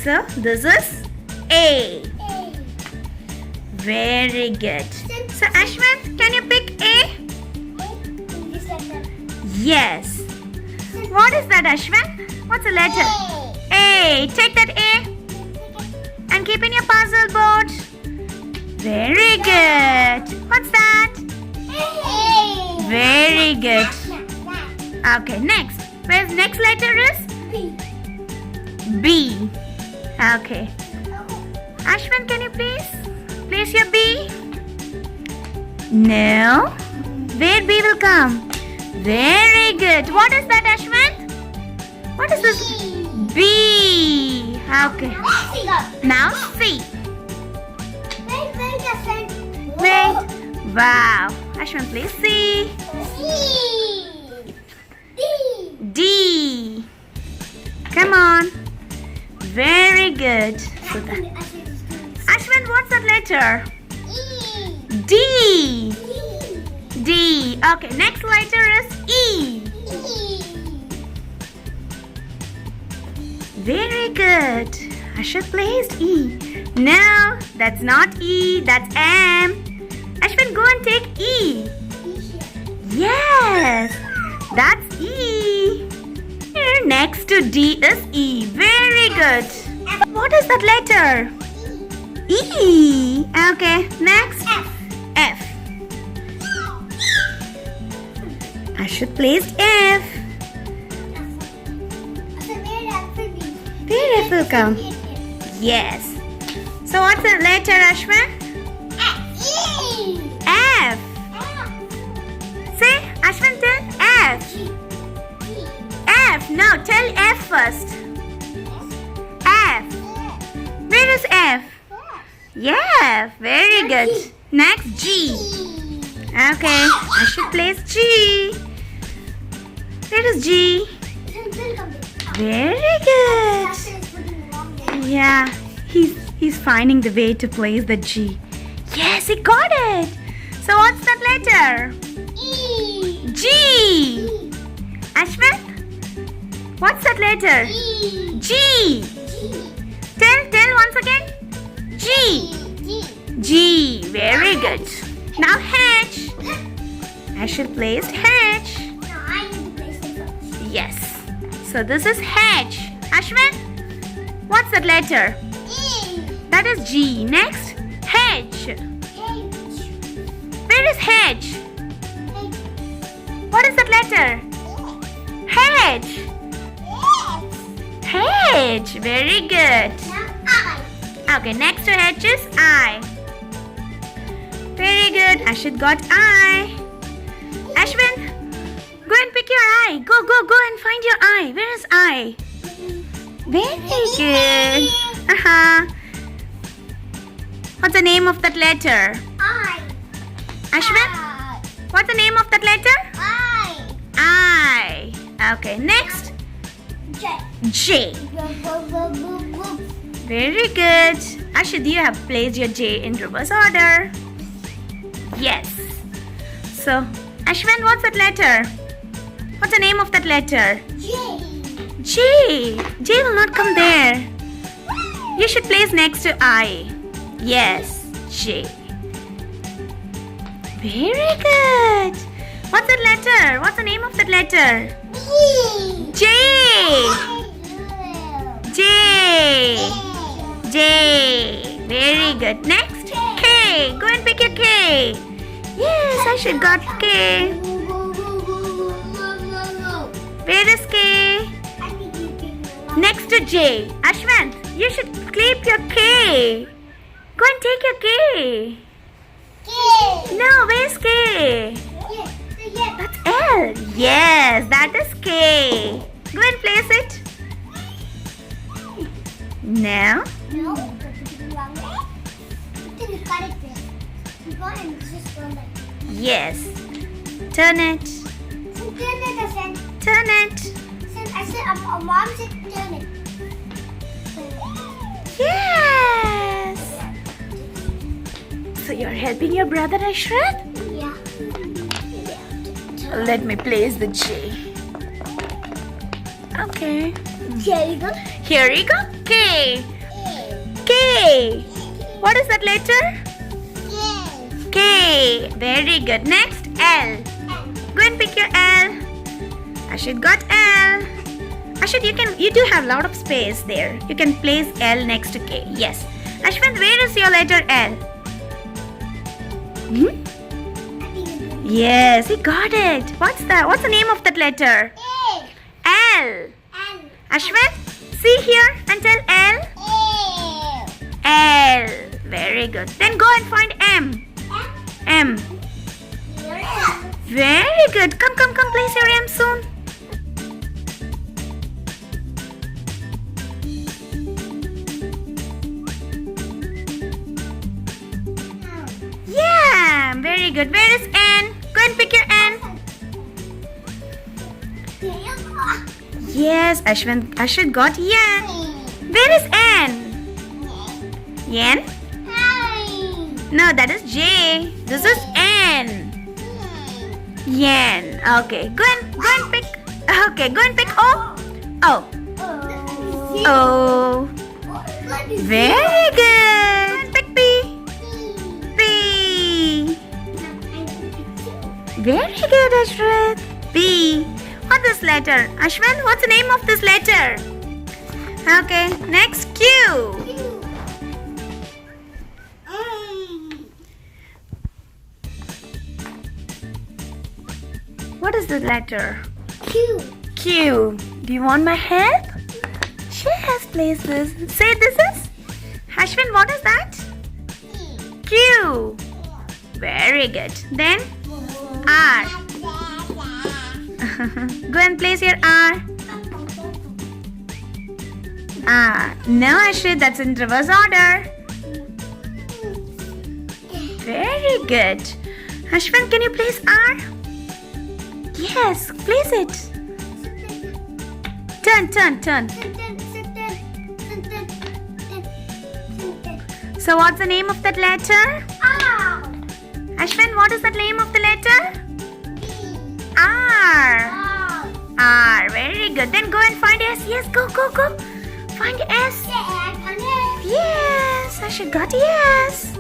So this is A. Very good. So Ashwanth, can you pick A? Yes. What is that, Ashwanth? What's the letter? A. Take that A and keep in your puzzle board. Very good. What's that? Very good. Okay, next. Where's next letter is? B. Okay. Ashwin, can you please place your B? No. Where B will come? Very good. What is that, Ashwin? What is this? B. Okay. Now C. Wait. Wow. Ashwin, please C. D. Come on. Very good. So Ashwin, what's that letter? D. D. Okay, next letter is E. Very good. Ashwin placed E. No, that's not E. That's M. Ashwin, go and take E. Yes, that's E. Here next to D is E. Very good. What is that letter? E. Okay, next F. I should place F. Where F will come? Yes. So what's the letter, Ashwin? F. Say, Ashwin, tell F. F. No, tell F first. F. Where is F? Yeah, very good. Next, G. Okay, I should place G. Where is G? Very good. Yeah, he's finding the way to place the G. Yes, he got it. So what's that letter? E. G. Ashwin, what's that letter? E. G. Tell once again. G. G. Very good. Now H. I should place H. Yes. So this is H. Ashwin, what's that letter? E. That is G. Next, H. Where is H? What is that letter? H. H. Very good. Okay, next to H is I. Very good. Ashit got I. Ashwin, go and pick your eye. Go and find your eye. Where is I? Very good. What's the name of that letter? I. Ashwin, what's the name of that letter? I. Okay, next. J. Very good. Ashit, you have placed your J in reverse order. Yes. So, Ashwin, what's that letter? What's the name of that letter? J. J will not come there. You should place next to I. Yes, J. Very good. What's that letter? What's the name of that letter? J. J. J. Very good. Next, K. Go and pick your K. Yes, I should got K. Where is K? Next to J. Ashwant, you should keep your K. Go and take your K. No, where's K? That's L. Yes, that is K. Go and place it. Now. Yes. Turn it. Turn it. Mom said turn it. Yes. So you're helping your brother Ashrith? Yeah. Let me place the J. Okay. Here you go. Here you go. K. K. What is that letter? Yes. K. Very good. Next, L. Go and pick your L. Ashit got L. Ashit, you do have a lot of space there. You can place L next to K. Yes. Ashwin, where is your letter L? Yes, he got it. What's that? What's the name of that letter? A. L. L. Ashwin, see here and tell L. A. L. Very good. Then go and find M. M. Very good. Come, place your M soon. Yeah, very good. Where is N? Go and pick your N. Yes, Ashwin got Yan. Where is N? Yan? No, that is J. This is N. Yen. Okay, go and pick. Okay, go and pick O. O. O. Very good. Pick P. P. Very good, Ashrith. B. What's this letter? Ashwin, what's the name of this letter? Okay, next Q. What is the letter? Q. Q. Do you want my help? She has placed this. Say this is? Ashwin, what is that? Q. Very good. Then R. Go and place your R. R. No, Ashrith, that's in reverse order. Very good. Ashwin, can you place R? Yes, place it. Turn. So what's the name of that letter? R. Ashwin, what is the name of the letter? R. R. R. Very good. Then go and find S. Yes, go. Find S. Yes, Ashwin got yes.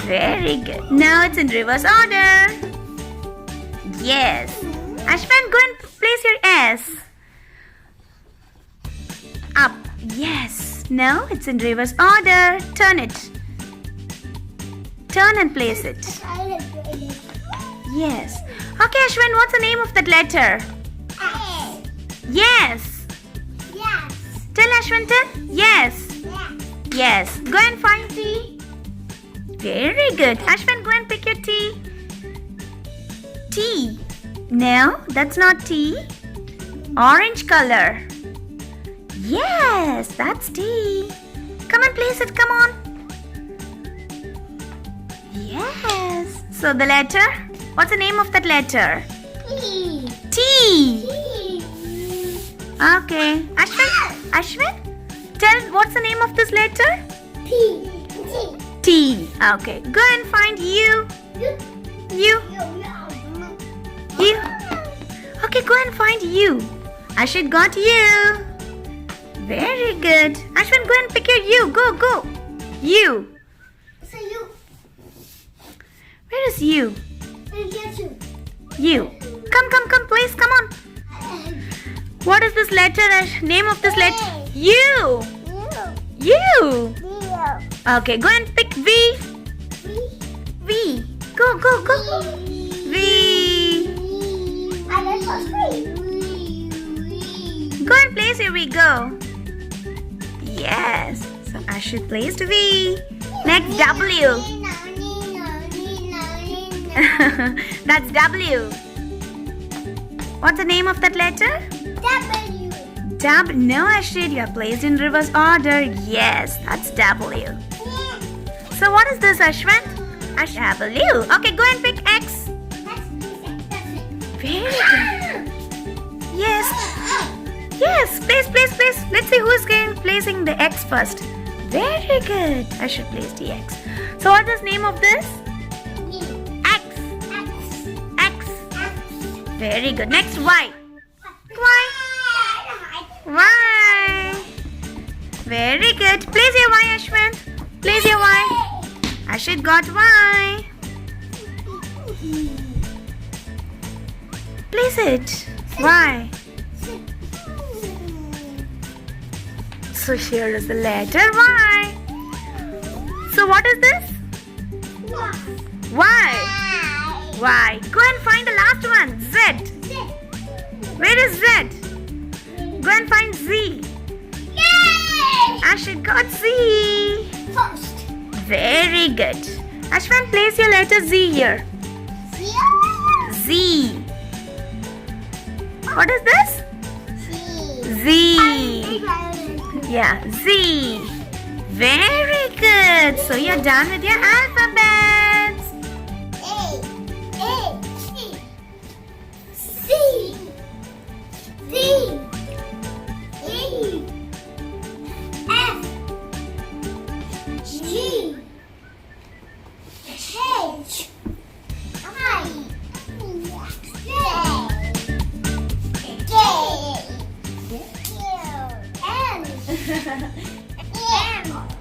Very good. Now it's in reverse order. Yes. Ashwin, go and place your S. Up. Yes. Now it's in reverse order. Turn it. Turn and place it. Yes. Okay, Ashwin, what's the name of that letter? Yes. Tell Ashwin, tell. Yes. Yes. Go and find T. Very good. Ashwin, go and pick your T. T. No, that's not T. Orange color. Yes, that's T. Come and place it. Come on. Yes. So the letter? What's the name of that letter? T. T. Okay. Ashwin? Tell what's the name of this letter? T. T. Okay. Go and find U. U. U. Okay, go and find U. Ashwin got U. Very good. Ashwin, go and pick your U. Go. U. So you. Where is U? Yes, you. U. Come, please. Come on. What is this letter? Name of this letter? U. U. Okay, go and pick V. V. Go. V. Go and place your V. Go. Yes. So Ashwin placed V. Next W. That's W. What's the name of that letter? W. No, Ashrith, you are placed in reverse order. Yes, that's W. So what is this, Ashwin? W. Okay, go and pick X. Very good. Yes, place. Let's see who is placing the X first. Very good. I should place the X. So what is the name of this? X. Very good. Next, Y. Very good. Place your Y, Ashwanth. Place your Y. Ashrith got Y. Place it. Y. So here is the letter Y. So what is this? Y. Y. Go and find the last one. Z. Where is Z? Go and find Z. Ashrith got Z. First. Very good. Ashwanth, place your letter Z here. Z. What is this? Z. Yeah, Z. Very good. So you're done with your alphabets. N.